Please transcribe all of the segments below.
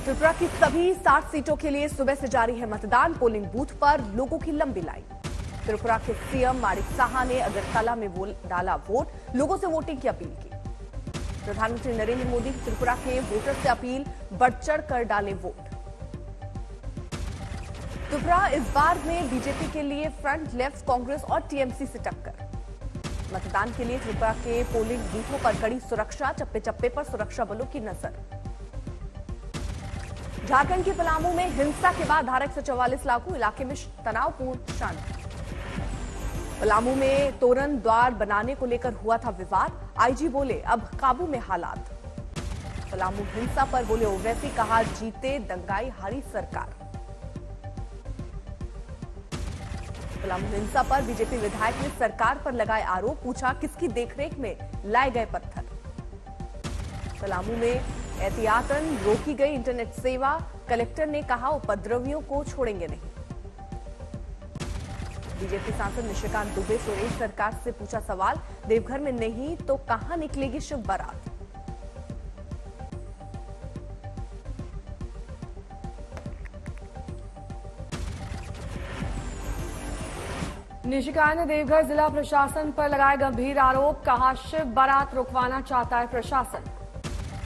त्रिपुरा की सभी 60 सीटों के लिए सुबह से जारी है मतदान। पोलिंग बूथ पर लोगों की लंबी लाइन। त्रिपुरा के सीएम माणिक साहा ने अगरतला में डाला वोट, लोगों से वोटिंग की अपील की। प्रधानमंत्री नरेंद्र मोदी की त्रिपुरा के वोटर से अपील, बढ़ चढ़ कर डालें वोट। त्रिपुरा इस बार में बीजेपी के लिए फ्रंट, लेफ्ट, कांग्रेस और टीएमसी से टक्कर। मतदान के लिए त्रिपुरा के पोलिंग बूथों पर कड़ी सुरक्षा, चप्पे चप्पे पर सुरक्षा बलों की नजर। झारखंड के पलामू में हिंसा के बाद धारा 144 लागू, इलाके में तनावपूर्ण शांति। पलामू में तोरण द्वार बनाने को लेकर हुआ था विवाद, आईजी बोले अब काबू में हालात। पलामू हिंसा पर बोले ओवैसी, कहा जीते दंगाई हारी सरकार। पलामू हिंसा पर बीजेपी विधायक ने सरकार पर लगाए आरोप, पूछा किसकी देखरेख में लाए गए पत्थर। पलामू में एहतियातन रोकी गई इंटरनेट सेवा, कलेक्टर ने कहा उपद्रवियों को छोड़ेंगे नहीं। बीजेपी सांसद निशिकांत दुबे सुरेश सरकार से पूछा सवाल, देवघर में नहीं तो कहां निकलेगी शिव बारात। निशिकांत ने देवघर जिला प्रशासन पर लगाए गंभीर आरोप, कहा शिव बारात रुकवाना चाहता है प्रशासन।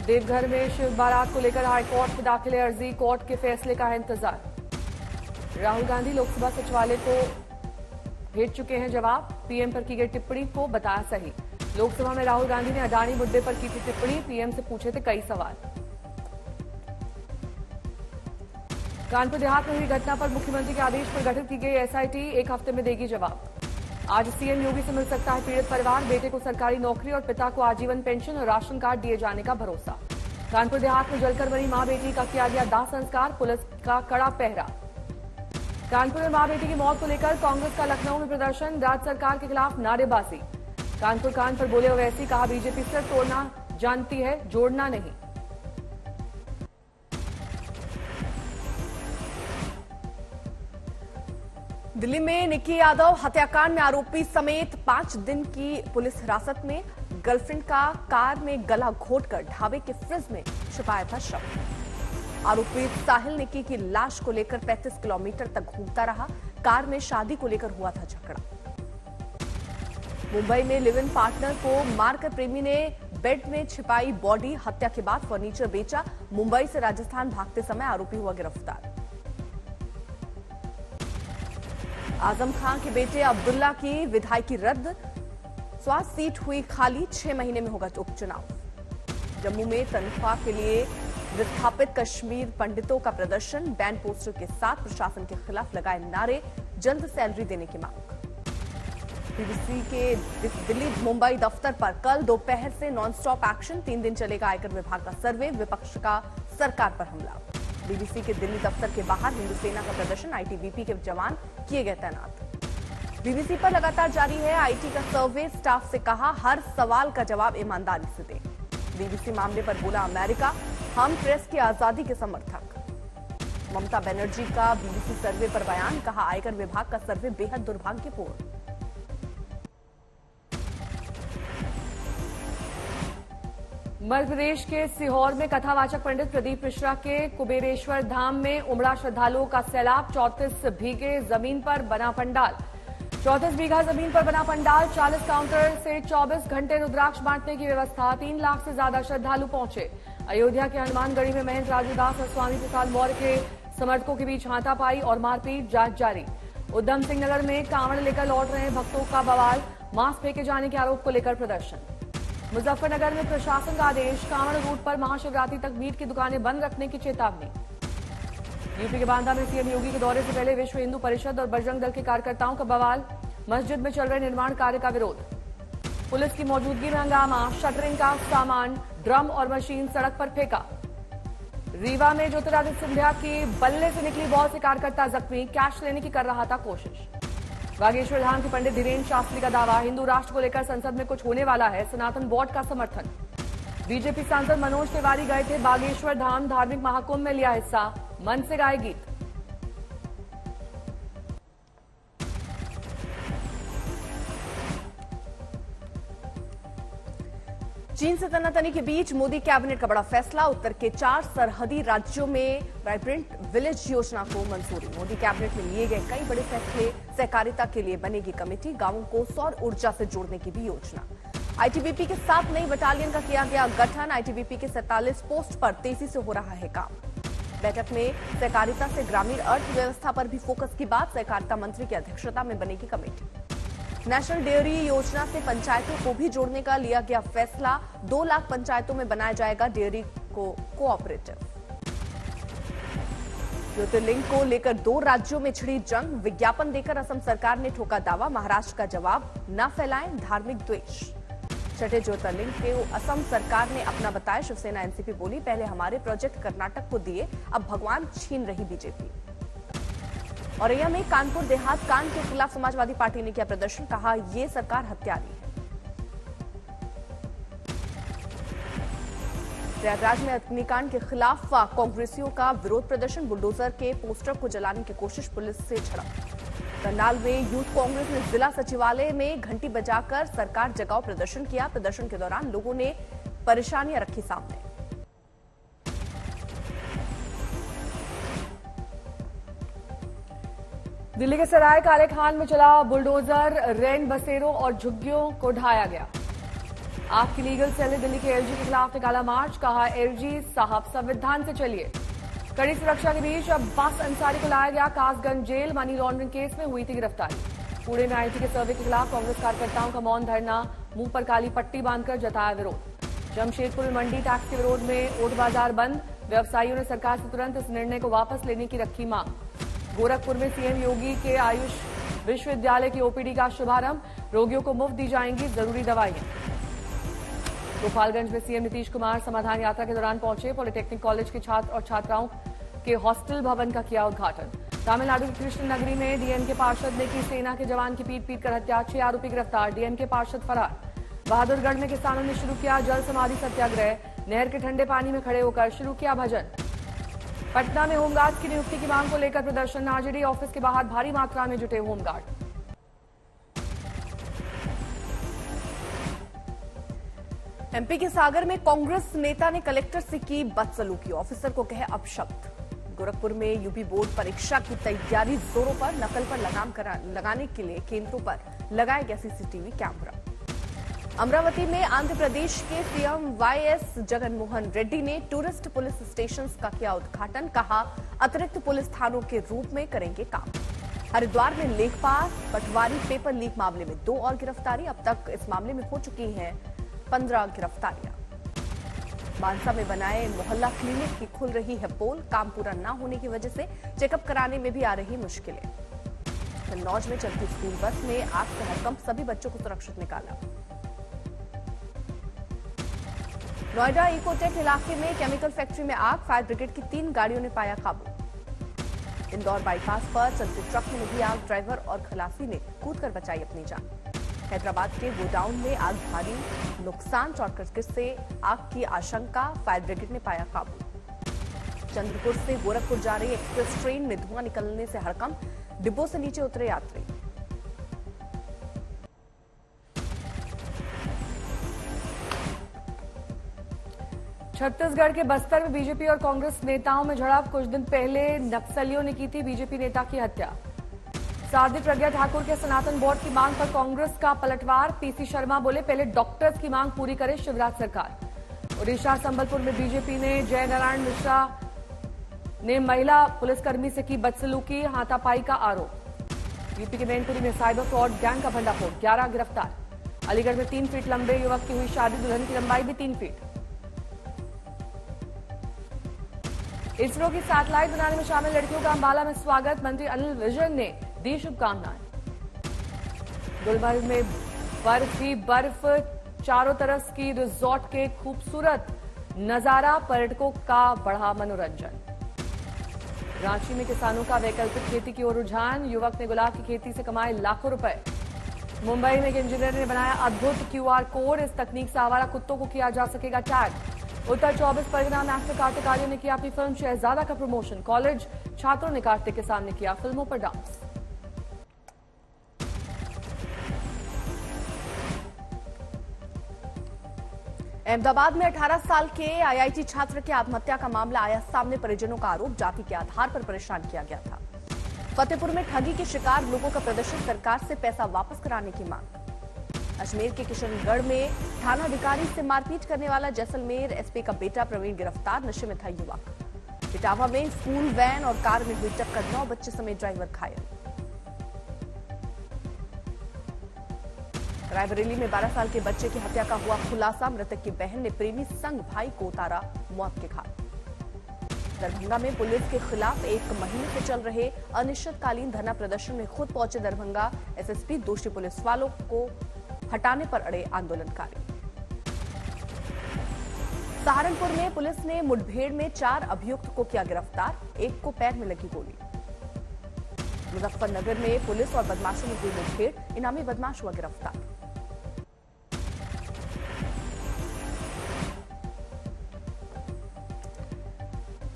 देवघर में शिव बारात को लेकर हाईकोर्ट में दाखिल अर्जी, कोर्ट के फैसले का है इंतजार। राहुल गांधी लोकसभा सचिवालय को भेज चुके हैं जवाब, पीएम पर की गई टिप्पणी को बताया सही। लोकसभा में राहुल गांधी ने अडानी मुद्दे पर की थी टिप्पणी, पीएम से पूछे थे कई सवाल। कानपुर देहात में हुई घटना पर मुख्यमंत्री के आदेश पर गठित की गई एसआईटी 1 हफ्ते में देगी जवाब। आज सीएम योगी से मिल सकता है पीड़ित परिवार, बेटे को सरकारी नौकरी और पिता को आजीवन पेंशन और राशन कार्ड दिए जाने का भरोसा। कानपुर देहात में जलकर बनी मां बेटी का किया गया दाह संस्कार, पुलिस का कड़ा पहरा। कानपुर में मां बेटी की मौत को लेकर कांग्रेस का लखनऊ में प्रदर्शन, राज्य सरकार के खिलाफ नारेबाजी। कानपुर कांड पर बोले ओवैसी, कहा बीजेपी सिर्फ तोड़ना जानती है, जोड़ना नहीं। दिल्ली में निक्की यादव हत्याकांड में आरोपी समेत 5 दिन की पुलिस हिरासत में। गर्लफ्रेंड का कार में गला घोटकर ढाबे के फ्रिज में छिपाया था शव। आरोपी साहिल निक्की की लाश को लेकर 35 किलोमीटर तक घूमता रहा। कार में शादी को लेकर हुआ था झगड़ा। मुंबई में लिव इन पार्टनर को मारकर प्रेमी ने बेड में छिपाई बॉडी, हत्या के बाद फर्नीचर बेचा। मुंबई से राजस्थान भागते समय आरोपी हुआ गिरफ्तार। आजम खान के बेटे अब्दुल्ला की विधायकी रद्द, स्वास्थ्य सीट हुई खाली, 6 महीने में होगा उपचुनाव। जम्मू में तनख्वाह के लिए विस्थापित कश्मीर पंडितों का प्रदर्शन, बैन पोस्टर के साथ प्रशासन के खिलाफ लगाए नारे, जल्द सैलरी देने की मांग। बीबीसी के दिल्ली मुंबई दफ्तर पर कल दोपहर से नॉनस्टॉप एक्शन, 3 दिन चलेगा आयकर विभाग का सर्वे, विपक्ष का सरकार पर हमला। बीबीसी के दिल्ली दफ्तर के बाहर हिंदू सेना का प्रदर्शन, आईटीबीपी के जवान किए गए तैनात। बीबीसी पर लगातार जारी है आईटी का सर्वे, स्टाफ से कहा हर सवाल का जवाब ईमानदारी से दें। बीबीसी मामले पर बोला अमेरिका, हम प्रेस की आजादी के समर्थक। ममता बनर्जी का बीबीसी सर्वे पर बयान, कहा आयकर विभाग का सर्वे बेहद दुर्भाग्यपूर्ण। मध्य प्रदेश के सीहोर में कथावाचक पंडित प्रदीप मिश्रा के कुबेरेश्वर धाम में उमड़ा श्रद्धालुओं का सैलाब, 34 बीघे जमीन पर बना पंडाल। 34 बीघा जमीन पर बना पंडाल, 40 काउंटर से 24 घंटे रुद्राक्ष बांटने की व्यवस्था। 3 लाख से ज्यादा श्रद्धालु पहुंचे। अयोध्या के हनुमानगढ़ी में महंत राजूदास और स्वामी प्रसाद मौर्य के समर्थकों के बीच हाथापाई और मारपीट, जांच जारी। उधम सिंह नगर में कांवड़ लेकर लौट रहे भक्तों का बवाल, मास्क फेंके जाने के आरोप को लेकर प्रदर्शन। मुजफ्फरनगर में प्रशासन का आदेश, कांवड़ रूट पर महाशिवरात्रि तक मीट की दुकानें बंद रखने की चेतावनी। यूपी के बांदा में सीएम योगी के दौरे से पहले विश्व हिंदू परिषद और बजरंग दल के कार्यकर्ताओं का बवाल, मस्जिद में चल रहे निर्माण कार्य का विरोध। पुलिस की मौजूदगी में हंगामा, शटरिंग का सामान, ड्रम और मशीन सड़क पर फेंका। रीवा में ज्योतिरादित्य सिंधिया की बल्ले से निकली बॉल से कार्यकर्ता जख्मी, कैश लेने की कर रहा था कोशिश। बागेश्वर धाम के पंडित धीरेन्द्र शास्त्री का दावा, हिंदू राष्ट्र को लेकर संसद में कुछ होने वाला है, सनातन बोर्ड का समर्थन। बीजेपी सांसद मनोज तिवारी गए थे बागेश्वर धाम, धार्मिक महाकुंभ में लिया हिस्सा, मन से गाए गीत। चीन से तनातनी के बीच मोदी कैबिनेट का बड़ा फैसला। उत्तर के 4 सरहदी राज्यों में वाइब्रेंट विलेज योजना को मंजूरी। मोदी कैबिनेट में लिए गए कई बड़े फैसले। सहकारिता के लिए बनेगी कमेटी। गांवों को सौर ऊर्जा से जोड़ने की भी योजना। आईटीबीपी के 7 नई बटालियन का किया गया गठन। आईटीबीपी के 47 पोस्ट पर तेजी से हो रहा है काम। बैठक में सहकारिता से ग्रामीण अर्थव्यवस्था पर भी फोकस की बात। सहकारिता मंत्री की अध्यक्षता में बनेगी कमेटी। नेशनल डेयरी योजना से पंचायतों को भी जोड़ने का लिया गया फैसला। 2 लाख पंचायतों में बनाया जाएगा डेयरी को कोऑपरेटिव। ज्योतिर्लिंग को लेकर 2 राज्यों में छिड़ी जंग। विज्ञापन देकर असम सरकार ने ठोका दावा। महाराष्ट्र का जवाब, न फैलाएं धार्मिक द्वेष। छठे ज्योतिर्लिंग को असम सरकार ने अपना बताया। शिवसेना एनसीपी बोली, पहले हमारे प्रोजेक्ट कर्नाटक को दिए, अब भगवान छीन रही बीजेपी। औरैया में कानपुर देहात कांड के खिलाफ समाजवादी पार्टी ने किया प्रदर्शन। कहा, ये सरकार हत्यारी है। प्रयागराज में अग्निकांड के खिलाफ कांग्रेसियों का विरोध प्रदर्शन। बुलडोजर के पोस्टर को जलाने की कोशिश, पुलिस से झड़प। करनाल में यूथ कांग्रेस ने जिला सचिवालय में घंटी बजाकर सरकार जगाओ प्रदर्शन किया। प्रदर्शन के दौरान लोगों ने परेशानियां रखी सामने। दिल्ली के सराय काले खान में चला बुलडोजर। रैन बसेरों और झुग्गियों को ढाया गया। आपकी लीगल सेल ने दिल्ली के एलजी के खिलाफ निकाला मार्च। कहा, एलजी साहब संविधान से चलिए। कड़ी सुरक्षा के बीच अब्बास अंसारी को लाया गया कासगंज जेल। मनी लॉन्ड्रिंग केस में हुई थी गिरफ्तारी। पुणे में आईटी के सर्वे के खिलाफ कांग्रेस कार्यकर्ताओं का मौन धरना। मुंह पर काली पट्टी बांधकर जताया विरोध। जमशेदपुर में मंडी टैक्स के विरोध में ओट बाजार बंद। व्यवसायियों ने सरकार से तुरंत इस निर्णय को वापस लेने की रखी मांग। गोरखपुर में सीएम योगी के आयुष विश्वविद्यालय की ओपीडी का शुभारंभ। रोगियों को मुफ्त दी जाएंगी जरूरी दवाइयां। गोपालगंज में सीएम नीतीश कुमार समाधान यात्रा के दौरान पहुंचे। पॉलिटेक्निक कॉलेज के छात्र और छात्राओं के हॉस्टल भवन का किया उद्घाटन। तमिलनाडु के कृष्ण नगरी में डीएमके पार्षद ने की सेना के जवान की पीट कर हत्या। 6 आरोपी गिरफ्तार। डीएमके पार्षद फरार। बहादुरगढ़ में किसानों ने शुरू किया जल समाधि सत्याग्रह। नहर के ठंडे पानी में खड़े होकर शुरू किया भजन। पटना में होमगार्ड की नियुक्ति की मांग को लेकर प्रदर्शन। आरजेडी ऑफिस के बाहर भारी मात्रा में जुटे होमगार्ड। एमपी के सागर में कांग्रेस नेता ने कलेक्टर से की बदसलूकी। ऑफिसर को कहे अपशब्द। गोरखपुर में यूपी बोर्ड परीक्षा की तैयारी जोरों पर। नकल पर लगाम लगाने के लिए केंद्रों पर लगाया गया सीसीटीवी कैमरा। अमरावती में आंध्र प्रदेश के सीएम वाईएस जगनमोहन रेड्डी ने टूरिस्ट पुलिस स्टेशन का किया उद्घाटन। कहा, अतिरिक्त पुलिस थानों के रूप में करेंगे काम। हरिद्वार में लेखपाल पटवारी पेपर लीक मामले में 2 और गिरफ्तारी। अब तक इस मामले में हो चुकी हैं 15 गिरफ्तारियां। मानसा में बनाए मोहल्ला क्लिनिक की खुल रही है पोल। काम पूरा न होने की वजह से चेकअप कराने में भी आ रही मुश्किलें। कन्नौज में चलती स्कूल बस में आग से हड़कंप। सभी बच्चों को सुरक्षित निकाला। नोएडा इकोटेक इलाके में केमिकल फैक्ट्री में आग। फायर ब्रिगेड की 3 गाड़ियों ने पाया काबू। इंदौर बाईपास पर चलते ट्रक में लगी आग। ड्राइवर और खलासी ने कूदकर बचाई अपनी जान। हैदराबाद के गोडाउन में आग भारी नुकसान। शॉर्ट सर्किट से आग की आशंका। फायर ब्रिगेड ने पाया काबू। चंद्रपुर से गोरखपुर जा रही एक्सप्रेस ट्रेन में धुआं निकलने से हड़कंप। डिब्बों से नीचे उतरे यात्री। छत्तीसगढ़ के बस्तर में बीजेपी और कांग्रेस नेताओं में झड़प। कुछ दिन पहले नक्सलियों ने की थी बीजेपी नेता की हत्या। साध्वी प्रज्ञा ठाकुर के सनातन बोर्ड की मांग पर कांग्रेस का पलटवार। पीसी शर्मा बोले, पहले डॉक्टर्स की मांग पूरी करे शिवराज सरकार। ओडिशा संबलपुर में बीजेपी ने जय नारायण मिश्रा ने महिला पुलिसकर्मी से की बदसलूकी। हाथापाई का आरोप। यूपी के मैनपुरी में साइबर फ्रॉड गैंग का भंडाफोड़। 11 गिरफ्तार। अलीगढ़ में 3 फीट लंबे युवक की हुई शादी। दुल्हन की लंबाई भी 3 फीट। इसरो की सैटेलाइट बनाने में शामिल लड़कियों का अंबाला में स्वागत। मंत्री अनिल विजन ने दी शुभकामनाएं। गुलमर्ग में बर्फ ही बर्फ। चारों तरफ की रिजॉर्ट के खूबसूरत नजारा। पर्यटकों का बढ़ा मनोरंजन। रांची में किसानों का वैकल्पिक खेती की ओर रुझान। युवक ने गुलाब की खेती से कमाए लाखों रुपए। मुंबई में एक इंजीनियर ने बनाया अद्भुत क्यूआर कोड। इस तकनीक से आवारा कुत्तों को किया जा सकेगा टैग। उत्तर 24 परगना में एक्टर कार्तिक आर्यन ने किया अपनी फिल्म शहजादा का प्रमोशन। कॉलेज छात्रों ने कार्तिक के सामने किया फिल्मों पर डांस। अहमदाबाद में 18 साल के आईआईटी छात्र के आत्महत्या का मामला आया सामने। परिजनों का आरोप, जाति के आधार पर परेशान किया गया था। फतेहपुर में ठगी के शिकार लोगों का प्रदर्शन, सरकार से पैसा वापस कराने की मांग। अजमेर के किशनगढ़ में थानाधिकारी से मारपीट करने वाला जैसलमेर एसपी का बेटा प्रवीण गिरफ्तार, नशे में था युवक। इटावा में स्कूल वैन और कार में हुई टक्कर, 9 बच्चे समेत ड्राइवर घायल। रायबरेली में 12 साल के बच्चे की हत्या का हुआ खुलासा, मृतक की बहन ने प्रेमी संग भाई को उतारा मौत के घाट। दरभंगा में पुलिस के खिलाफ 1 महीने से चल रहे अनिश्चितकालीन धरना प्रदर्शन में खुद पहुंचे दरभंगा एसएसपी, दोषी पुलिस वालों को हटाने पर अड़े आंदोलनकारी। सहारनपुर में पुलिस ने मुठभेड़ में 4 अभियुक्त को किया गिरफ्तार, 1 को पैर में लगी गोली। मुजफ्फरनगर में पुलिस और बदमाशों में हुई मुठभेड़, इनामी बदमाश हुआ गिरफ्तार।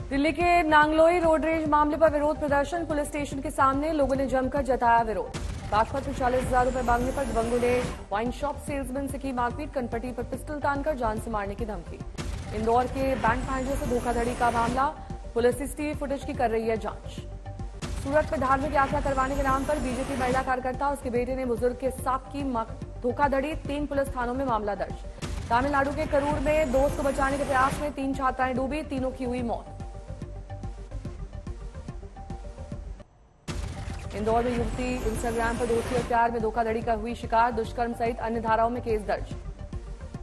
दिल्ली के नांगलोई रोड रेज मामले पर विरोध प्रदर्शन, पुलिस स्टेशन के सामने लोगों ने जमकर जताया विरोध। बागपत में 40,000 रुपए मांगने पर दबंगों ने वाइन शॉप सेल्समैन से की मारपीट, कनपटी पर पिस्टल तानकर जान से मारने की धमकी। इंदौर के बैंक मैनेजर से धोखाधड़ी का मामला, पुलिस सीसीटीवी फुटेज की कर रही है जांच। सूरत में धार्मिक यात्रा करवाने के नाम पर बीजेपी महिला कार्यकर्ता, उसके बेटे ने बुजुर्ग के साथ की धोखाधड़ी, 3 पुलिस थानों में मामला दर्ज। तमिलनाडु के करूर में दोस्त को बचाने के प्रयास में 3 छात्राएं डूबी, तीनों की हुई मौत। इंदौर में युवती इंस्टाग्राम पर दोस्ती और प्यार में धोखाधड़ी का हुई शिकार, दुष्कर्म सहित अन्य धाराओं में केस दर्ज।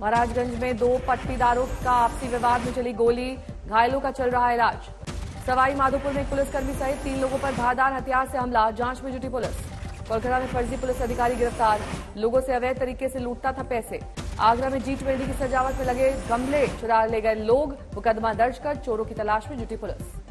महाराजगंज में 2 पट्टीदारों का आपसी विवाद में चली गोली, घायलों का चल रहा इलाज। सवाई माधोपुर में एक पुलिसकर्मी सहित 3 लोगों पर धारदार हथियार से हमला, जांच में जुटी पुलिस। कोलकाता में फर्जी पुलिस अधिकारी गिरफ्तार, लोगों से अवैध तरीके से लूटता था पैसे। आगरा में G20 की सजावट में लगे गमले चुरा ले गए लोग, मुकदमा दर्ज कर चोरों की तलाश में जुटी पुलिस।